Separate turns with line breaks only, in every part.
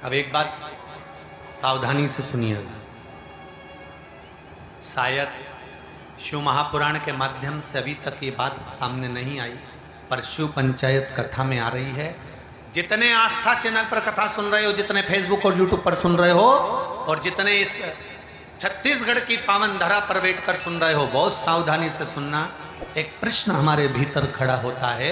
अब एक बात सावधानी से सुनिएगा, शायद शिव महापुराण के माध्यम से अभी तक ये बात सामने नहीं आई, पर शिव पंचायत कथा में आ रही है। जितने आस्था चैनल पर कथा सुन रहे हो, जितने फेसबुक और यूट्यूब पर सुन रहे हो, और जितने इस छत्तीसगढ़ की पावन धरा पर बैठकर सुन रहे हो, बहुत सावधानी से सुनना। एक प्रश्न हमारे भीतर खड़ा होता है,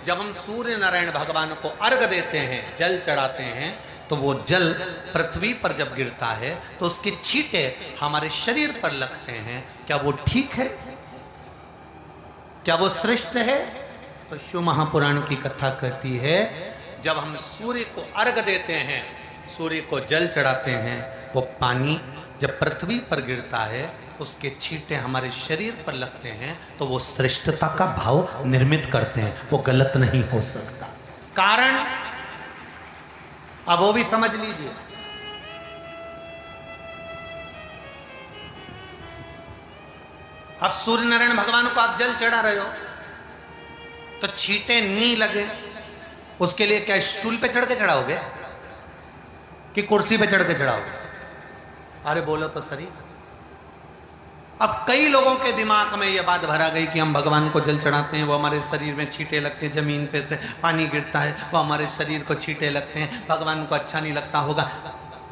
जब हम सूर्य नारायण भगवान को अर्घ देते हैं, जल चढ़ाते हैं, तो वो जल पृथ्वी पर जब गिरता है तो उसके छींटे हमारे शरीर पर लगते हैं। क्या वो ठीक है? क्या वो श्रेष्ठ है? तो शिव महापुराण की कथा कहती है, जब हम सूर्य को अर्घ देते हैं, सूर्य को जल चढ़ाते हैं, वो पानी जब पृथ्वी पर गिरता है, उसके छींटे हमारे शरीर पर लगते हैं, तो वो श्रेष्ठता का भाव निर्मित करते हैं, वो गलत नहीं हो सकता। कारण अब वो भी समझ लीजिए। अब सूर्य नारायण भगवान को आप जल चढ़ा रहे हो, तो छींटे नहीं लगे, उसके लिए क्या स्टूल पे चढ़ के चढ़ाओगे कि कुर्सी पे चढ़ के चढ़ाओगे? अरे बोलो तो सही। अब कई लोगों के दिमाग में यह बात भरा गई कि हम भगवान को जल चढ़ाते हैं, वो हमारे शरीर में छींटे लगते हैं, जमीन पे से पानी गिरता है, वो हमारे शरीर को छींटे लगते हैं, भगवान को अच्छा नहीं लगता होगा।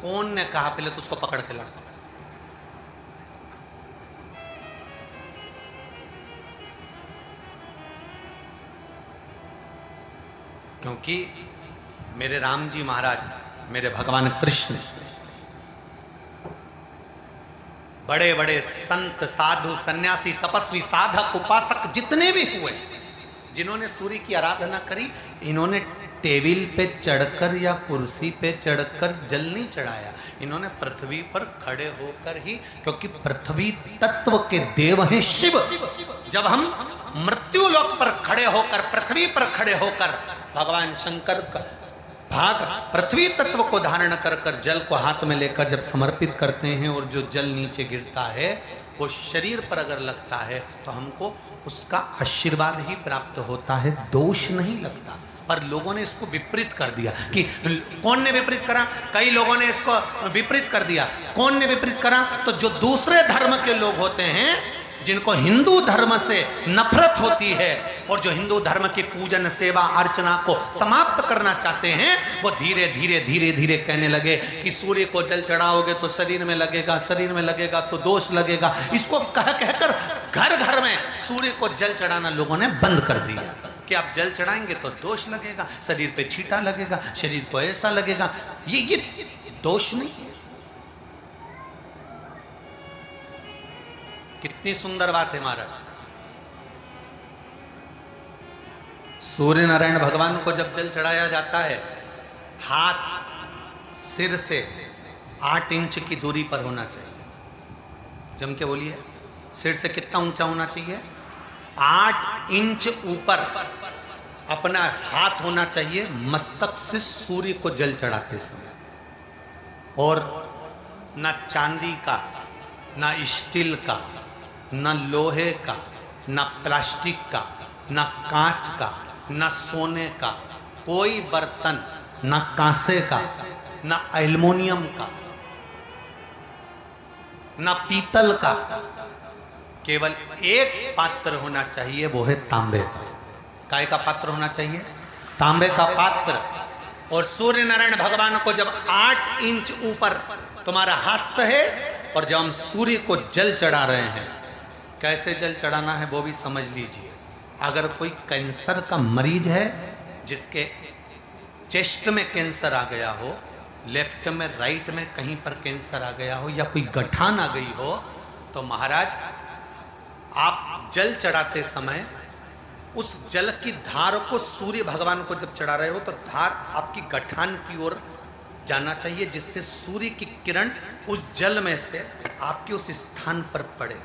कौन ने कहा? पहले तो उसको पकड़ के लाओ। क्योंकि मेरे राम जी महाराज, मेरे भगवान कृष्ण, बड़े बड़े संत, साधु, सन्यासी, तपस्वी, साधक, उपासक जितने भी हुए, जिन्होंने सूर्य की आराधना करी, इन्होंने टेबल पे चढ़कर या कुर्सी पे चढ़कर जल नहीं चढ़ाया, इन्होंने पृथ्वी पर खड़े होकर ही, क्योंकि पृथ्वी तत्व के देव हैं शिव। जब हम मृत्यु लोक पर खड़े होकर, पृथ्वी पर खड़े होकर भगवान शंकर का भाग पृथ्वी तत्व को धारण कर कर जल को हाथ में लेकर जब समर्पित करते हैं, और जो जल नीचे गिरता है वो शरीर पर अगर लगता है तो हमको उसका आशीर्वाद ही प्राप्त होता है, दोष नहीं लगता। पर लोगों ने इसको विपरीत कर दिया। कि कौन ने विपरीत करा? कई लोगों ने इसको विपरीत कर दिया। कौन ने विपरीत करा? तो जो दूसरे धर्म के लोग होते हैं, जिनको हिंदू धर्म से नफरत होती है और जो हिंदू धर्म की पूजन, सेवा, अर्चना को समाप्त करना चाहते हैं, वो धीरे धीरे धीरे धीरे कहने लगे कि सूर्य को जल चढ़ाओगे तो शरीर में लगेगा, शरीर में लगेगा तो दोष लगेगा। इसको कह कहकर घर घर में सूर्य को जल चढ़ाना लोगों ने बंद कर दिया कि आप जल चढ़ाएंगे तो दोष लगेगा, शरीर पे छींटा लगेगा, शरीर को ऐसा लगेगा। ये दोष नहीं है। कितनी सुंदर बात है महाराज। सूर्य नारायण भगवान को जब जल चढ़ाया जाता है, हाथ सिर से 8 इंच की दूरी पर होना चाहिए। जम के बोलिए, सिर से कितना ऊंचा होना चाहिए? 8 इंच ऊपर अपना हाथ होना चाहिए मस्तक से सूर्य को जल चढ़ाते समय। और ना चांदी का, ना स्टील का, ना लोहे का, ना प्लास्टिक का, ना कांच का, ना सोने का कोई बर्तन, ना कांसे का, ना एल्युमिनियम का, ना पीतल का, केवल एक पात्र होना चाहिए, वो है तांबे का। काय का पात्र होना चाहिए? तांबे का पात्र। और सूर्य नारायण भगवान को जब 8 इंच ऊपर तुम्हारा हस्त है, और जब हम सूर्य को जल चढ़ा रहे हैं, कैसे जल चढ़ाना है वो भी समझ लीजिए। अगर कोई कैंसर का मरीज है, जिसके चेस्ट में कैंसर आ गया हो, लेफ्ट में, राइट में कहीं पर कैंसर आ गया हो, या कोई गठान आ गई हो, तो महाराज आप जल चढ़ाते समय उस जल की धार को सूर्य भगवान को जब चढ़ा रहे हो, तो धार आपकी गठान की ओर जाना चाहिए, जिससे सूर्य की किरण उस जल में से आपके उस स्थान पर पड़े,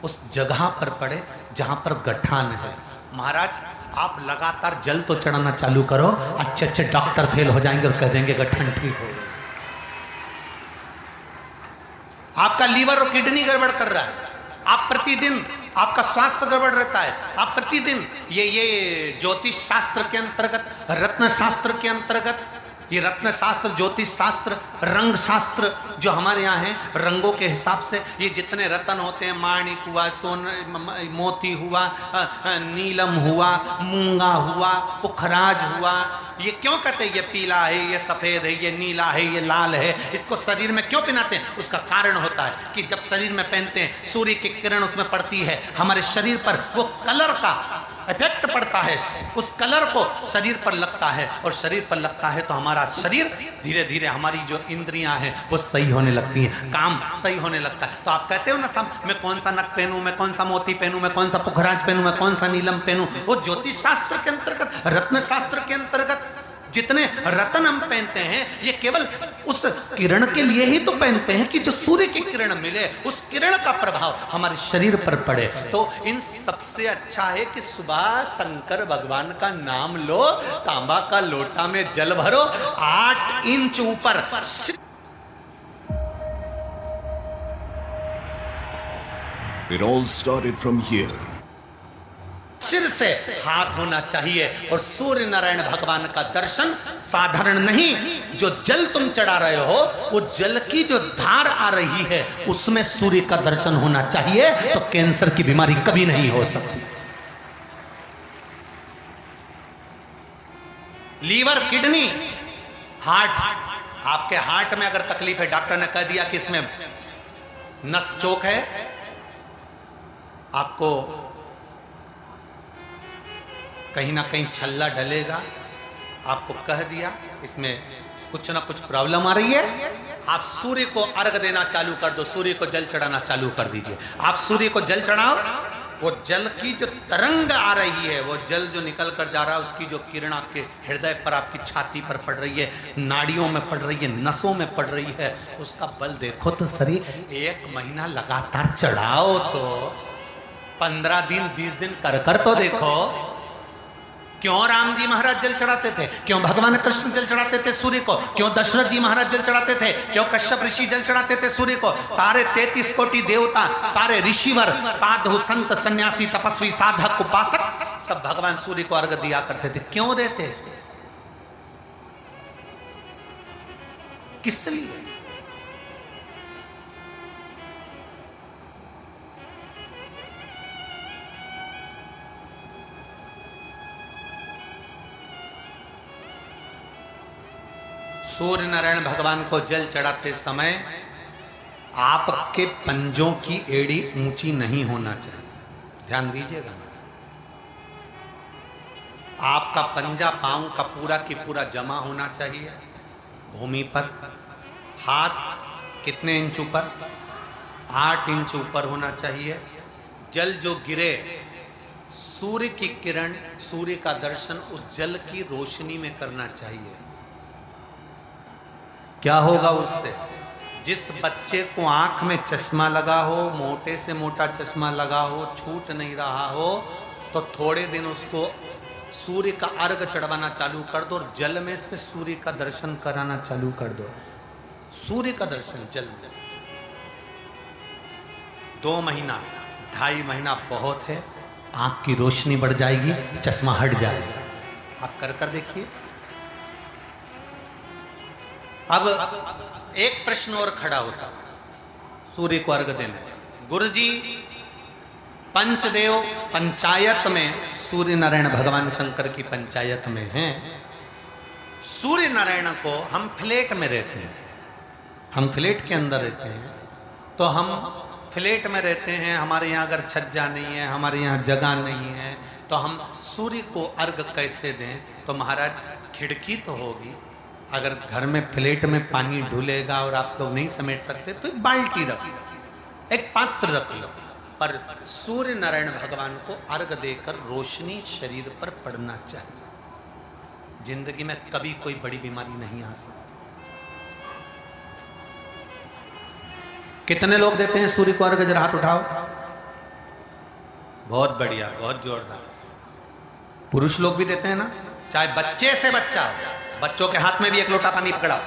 उस जगह पर पड़े जहां पर गठान है। महाराज आप लगातार जल तो चढ़ाना चालू करो, अच्छे अच्छे डॉक्टर फेल हो जाएंगे और कह देंगे गठान ठीक हो गया। आपका लीवर और किडनी गड़बड़ कर रहा है, आप प्रतिदिन, आपका स्वास्थ्य गड़बड़ रहता है, आप प्रतिदिन ये ज्योतिष शास्त्र के अंतर्गत, रत्न शास्त्र के अंतर्गत ये रत्न शास्त्र, ज्योतिष शास्त्र, रंग शास्त्र जो हमारे यहाँ है, रंगों के हिसाब से ये जितने रत्न होते हैं, माणिक हुआ, मोती हुआ, नीलम हुआ, मूंगा हुआ, पुखराज हुआ, ये क्यों कहते हैं ये पीला है, ये सफेद है, ये नीला है, ये लाल है, इसको शरीर में क्यों पहनाते हैं? उसका कारण होता है कि जब शरीर में पहनते हैं सूर्य की किरण उसमें पड़ती है, हमारे शरीर पर वो कलर का इफेक्ट पड़ता है, उस कलर को शरीर पर लगता है, और शरीर पर लगता है तो हमारा शरीर धीरे धीरे, हमारी जो इंद्रियां हैं वो सही होने लगती हैं, काम सही होने लगता है। तो आप कहते हो ना सब, मैं कौन सा नक पहनूं, मैं कौन सा मोती पहनूं, मैं कौन सा पुखराज पहनूं, मैं कौन सा नीलम पहनूं, वो ज्योतिष शास्त्र के अंतर्गत, रत्न शास्त्र के अंतर्गत जितने रत्न हम पहनते हैं ये केवल उस किरण के लिए ही तो पहनते हैं कि जो सूर्य की किरण मिले, उस किरण का प्रभाव हमारे शरीर पर पड़े। तो इन सबसे अच्छा है कि सुबह शंकर भगवान का नाम लो, तांबा का लोटा में जल भरो, 8 इंच ऊपर।
It all started from here.
सिर से हाथ होना चाहिए, और सूर्य नारायण भगवान का दर्शन साधारण नहीं, जो जल तुम चढ़ा रहे हो वो जल की जो धार आ रही है उसमें सूर्य का दर्शन होना चाहिए, तो कैंसर की बीमारी कभी नहीं हो सकती। लीवर, किडनी, हार्ट, आपके हार्ट में अगर तकलीफ है, डॉक्टर ने कह दिया कि इसमें नस चोक है, आपको कहीं ना कहीं छल्ला डलेगा, आपको कह दिया इसमें कुछ ना कुछ प्रॉब्लम आ रही है, आप सूर्य को अर्घ देना चालू कर दो, सूर्य को जल चढ़ाना चालू कर दीजिए। आप सूर्य को जल चढ़ाओ, वो जल की जो तरंग आ रही है, वो जल जो निकल कर जा रहा है, उसकी जो किरण आपके हृदय पर, आपकी छाती पर पड़ रही है, नाड़ियों में पड़ रही है, नसों में पड़ रही है, उसका बल देखो तो शरीर 1 महीना लगातार चढ़ाओ तो 15 दिन 20 दिन कर तो देखो। क्यों राम जी महाराज जल चढ़ाते थे, क्यों भगवान कृष्ण जल चढ़ाते थे सूर्य को, क्यों दशरथ जी महाराज जल चढ़ाते थे, क्यों कश्यप ऋषि जल चढ़ाते थे सूर्य को, सारे 33 कोटि देवता, सारे ऋषिवर, साधु संत सन्यासी तपस्वी साधक उपासक सब भगवान सूर्य को अर्घ दिया करते थे। क्यों देते थे, किस लिए? सूर्य नारायण भगवान को जल चढ़ाते समय आपके पंजों की एड़ी ऊंची नहीं होना चाहिए, ध्यान दीजिएगा। आपका पंजा पांव का पूरा की पूरा जमा होना चाहिए भूमि पर। हाथ कितने इंच ऊपर? 8 इंच ऊपर होना चाहिए। जल जो गिरे, सूर्य की किरण, सूर्य का दर्शन उस जल की रोशनी में करना चाहिए। क्या होगा उससे? जिस बच्चे को आंख में चश्मा लगा हो, मोटे से मोटा चश्मा लगा हो, छूट नहीं रहा हो, तो थोड़े दिन उसको सूर्य का अर्घ चढ़वाना चालू कर दो और जल में से सूर्य का दर्शन कराना चालू कर दो। सूर्य का दर्शन जल में से 2 महीना 2.5 महीना बहुत है, आंख की रोशनी बढ़ जाएगी, चश्मा हट जाएगा। आप कर कर देखिए। अब एक प्रश्न और खड़ा होता, सूर्य को अर्घ देने। गुरुजी, पंचदेव पंचायत में सूर्य नारायण भगवान शंकर की पंचायत में हैं। सूर्य नारायण को हम फ्लैट में रहते हैं, हम फ्लैट के अंदर रहते हैं, तो हम फ्लैट में रहते हैं, हमारे यहाँ अगर छज्जा नहीं है, हमारे यहाँ जगह नहीं है, तो हम सूर्य को अर्घ कैसे दें? तो महाराज खिड़की तो होगी, अगर घर में फ्लैट में पानी ढुलेगा और आप लोग नहीं समेट सकते तो एक बाल्टी रख लो, एक पात्र रख लो, पर सूर्य नारायण भगवान को अर्घ देकर रोशनी शरीर पर पड़ना चाहिए। जिंदगी में कभी कोई बड़ी बीमारी नहीं आ सकती। कितने लोग देते हैं सूर्य को अर्घ? जरा हाथ उठाओ। बहुत बढ़िया, बहुत जोरदार। पुरुष लोग भी देते हैं ना, चाहे बच्चे से बच्चा, बच्चों के हाथ में भी 1 लोटा पानी पकड़ाओ।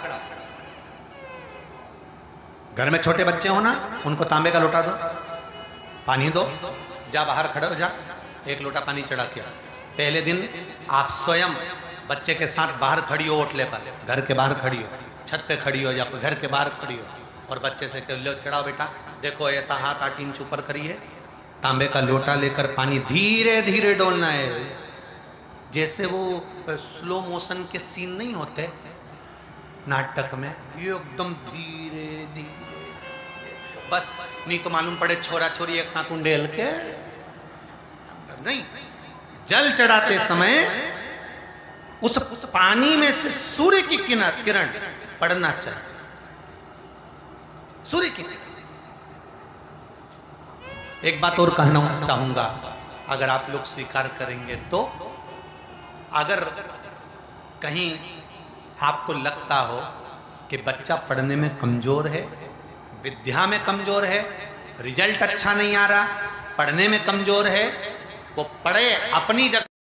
घर में छोटे बच्चे हो ना, उनको तांबे का लोटा दो, पानी दो, जा बाहर खड़े हो जा, 1 लोटा पानी चढ़ा के। पहले दिन आप स्वयं बच्चे के साथ बाहर खड़ी हो ओटले पर, घर के बाहर खड़ी हो, छत पे खड़ी हो या घर के बाहर खड़ी हो, और बच्चे से कह लो चढ़ाओ बेटा, देखो ऐसा हाथ 8 इंच ऊपर करिए, तांबे का लोटा लेकर पानी धीरे धीरे डोलना है, जैसे वो स्लो मोशन के सीन नहीं होते नाटक में, ये एकदम धीरे धीरे, बस नहीं तो मालूम पड़े छोरा छोरी एक साथ उंडेल के नहीं। जल चढ़ाते समय उस पानी में से सूर्य की किरण पड़ना चाहिए, सूर्य की किरण। एक बात और कहना चाहूंगा, अगर आप लोग स्वीकार करेंगे तो, अगर कहीं आपको लगता हो कि बच्चा पढ़ने में कमजोर है, विद्या में कमजोर है, रिजल्ट अच्छा नहीं आ रहा, पढ़ने में कमजोर है, वो पढ़े अपनी जगह।